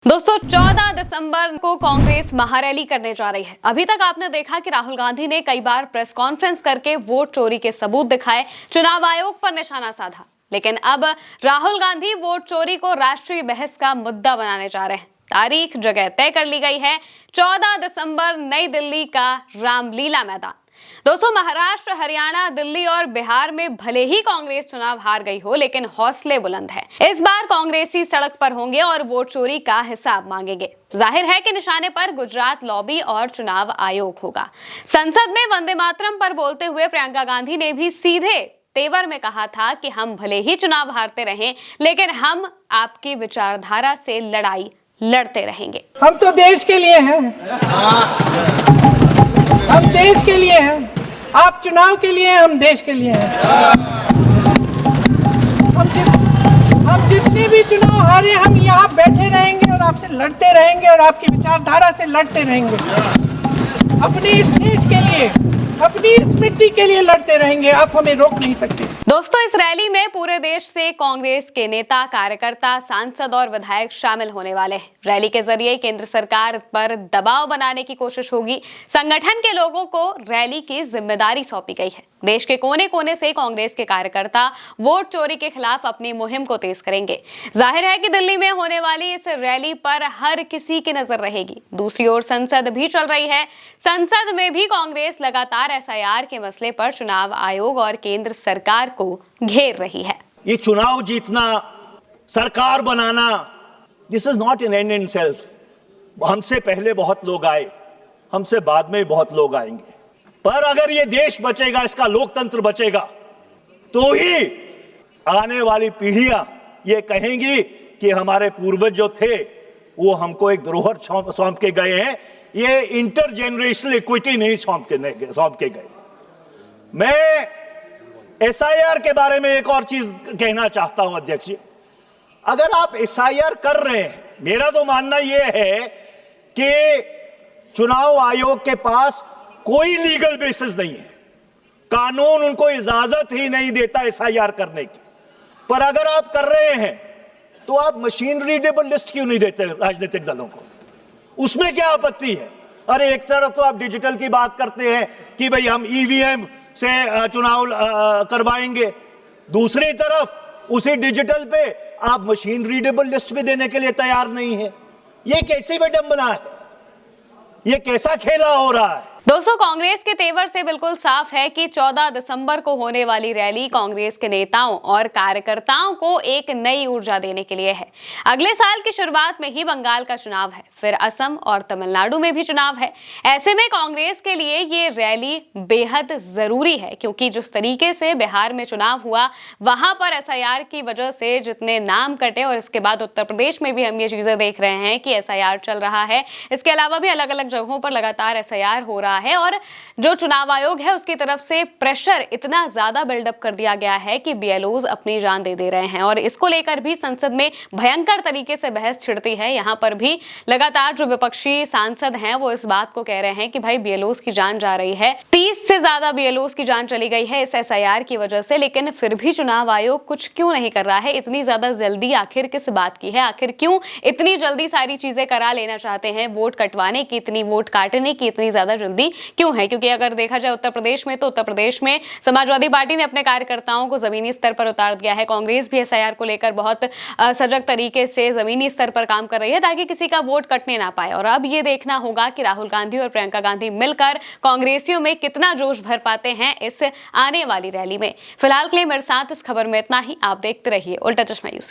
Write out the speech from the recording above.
दोस्तों 14 दिसंबर को कांग्रेस महारैली करने जा रही है। अभी तक आपने देखा कि राहुल गांधी ने कई बार प्रेस कॉन्फ्रेंस करके वोट चोरी के सबूत दिखाए, चुनाव आयोग पर निशाना साधा। लेकिन अब राहुल गांधी वोट चोरी को राष्ट्रीय बहस का मुद्दा बनाने जा रहे हैं। तारीख जगह तय कर ली गई है, 14 दिसंबर नई दिल्ली का रामलीला मैदान। दोस्तों महाराष्ट्र, हरियाणा, दिल्ली और बिहार में भले ही कांग्रेस चुनाव हार गई हो, लेकिन हौसले बुलंद हैं। इस बार कांग्रेसी सड़क पर होंगे और वोट चोरी का हिसाब मांगेंगे। जाहिर है कि निशाने पर गुजरात लॉबी और चुनाव आयोग होगा। संसद में वंदे मातरम पर बोलते हुए प्रियंका गांधी ने भी सीधे तेवर में कहा था कि हम भले ही चुनाव हारते रहें, लेकिन हम आपकी विचारधारा से लड़ाई लड़ते रहेंगे। हम तो देश के लिए हैं, हम देश के लिए हैं। आप चुनाव के लिए हैं, हम देश के लिए हैं। हम जितने भी चुनाव हारे, हम यहाँ बैठे रहेंगे और आपसे लड़ते रहेंगे और आपकी विचारधारा से लड़ते रहेंगे। अपने इस देश के लिए, अपनी इस मिट्टी के लिए लड़ते रहेंगे। आप हमें रोक नहीं सकते। दोस्तों इस रैली में पूरे देश से कांग्रेस के नेता, कार्यकर्ता, सांसद और विधायक शामिल होने वाले हैं। रैली के जरिए केंद्र सरकार पर दबाव बनाने की कोशिश होगी। संगठन के लोगों को रैली की जिम्मेदारी सौंपी गई है। देश के कोने कोने से कांग्रेस के कार्यकर्ता वोट चोरी के खिलाफ अपनी मुहिम को तेज करेंगे। जाहिर है कि दिल्ली में होने वाली इस रैली पर हर किसी की नजर रहेगी। दूसरी ओर संसद भी चल रही है। संसद में भी कांग्रेस लगातार एसआईआर के मसले पर चुनाव आयोग और केंद्र सरकार को घेर रही है। ये चुनाव जीतना, सरकार बनाना, this is not an end in self. हमसे पहले बहुत लोग आए, हमसे बाद में बहुत लोग आएंगे, पर अगर ये देश बचेगा, इसका लोकतंत्र बचेगा, तो ही आने वाली पीढ़ियां ये कहेंगी कि हमारे पूर्वज जो थे वो हमको एक धरोहर सौंप के गए हैं। ये इंटरजेनरेशनल इक्विटी नहीं सौंप के गए। मैं एसआईआर के बारे में एक और चीज कहना चाहता हूं अध्यक्ष जी। अगर आप एसआईआर कर रहे हैं, मेरा तो मानना यह है कि चुनाव आयोग के पास कोई लीगल बेसिस नहीं है। कानून उनको इजाजत ही नहीं देता एसआईआर करने की। पर अगर आप कर रहे हैं तो आप मशीन रीडेबल लिस्ट क्यों नहीं देते राजनीतिक दलों को? उसमें क्या आपत्ति है? अरे एक तरफ तो आप डिजिटल की बात करते हैं कि भाई हम ईवीएम से चुनाव करवाएंगे, दूसरी तरफ उसी डिजिटल पे आप मशीन रीडेबल लिस्ट भी देने के लिए तैयार नहीं है। ये कैसी विडंबना है? ये कैसा खेला हो रहा है? दोस्तों कांग्रेस के तेवर से बिल्कुल साफ है कि 14 दिसंबर को होने वाली रैली कांग्रेस के नेताओं और कार्यकर्ताओं को एक नई ऊर्जा देने के लिए है। अगले साल की शुरुआत में ही बंगाल का चुनाव है, फिर असम और तमिलनाडु में भी चुनाव है। ऐसे में कांग्रेस के लिए ये रैली बेहद जरूरी है, क्योंकि जिस तरीके से बिहार में चुनाव हुआ, वहां पर एसआईआर की वजह से जितने नाम कटे, और इसके बाद उत्तर प्रदेश में भी हम ये चीजें देख रहे हैं कि एसआईआर चल रहा है। इसके अलावा भी अलग अलग जगहों पर लगातार एसआईआर हो रहा है, और जो चुनाव आयोग है उसकी तरफ से प्रेशर इतना ज्यादा बिल्डअप कर दिया गया है कि बीएलओज अपनी जान दे रहे हैं, और इसको लेकर भी संसद में भयंकर तरीके से बहस छिड़ती है। यहां पर भी लगातार जो विपक्षी सांसद हैं वो इस बात को कह रहे हैं कि भाई बीएलओज की जान जा रही है। 30 से ज्यादा बीएलओज की जान चली गई है इस एसआईआर की वजह से, लेकिन फिर भी चुनाव आयोग कुछ क्यों नहीं कर रहा है? इतनी ज्यादा जल्दी आखिर किस बात की है? आखिर क्यों इतनी जल्दी सारी चीजें करा लेना चाहते हैं? वोट कटवाने की इतनी, वोट काटने की इतनी ज्यादा जल्दी क्यों है? क्योंकि अगर देखा जाए उत्तर प्रदेश में, तो उत्तर प्रदेश में समाजवादी पार्टी ने अपने कार्यकर्ताओं को जमीनी स्तर पर उतार दिया है। कांग्रेस भी एसआईआर को लेकर बहुत सजग तरीके से जमीनी स्तर पर काम कर रही है, ताकि किसी का वोट कटने ना पाए। और अब ये देखना होगा कि राहुल गांधी और प्रियंका गांधी मिलकर कांग्रेसियों में कितना जोश भर पाते हैं इस आने वाली रैली में। फिलहाल के लिए मेरे साथ इस खबर में इतना ही। आप देखते रहिए उल्टा चश्मा यूसी।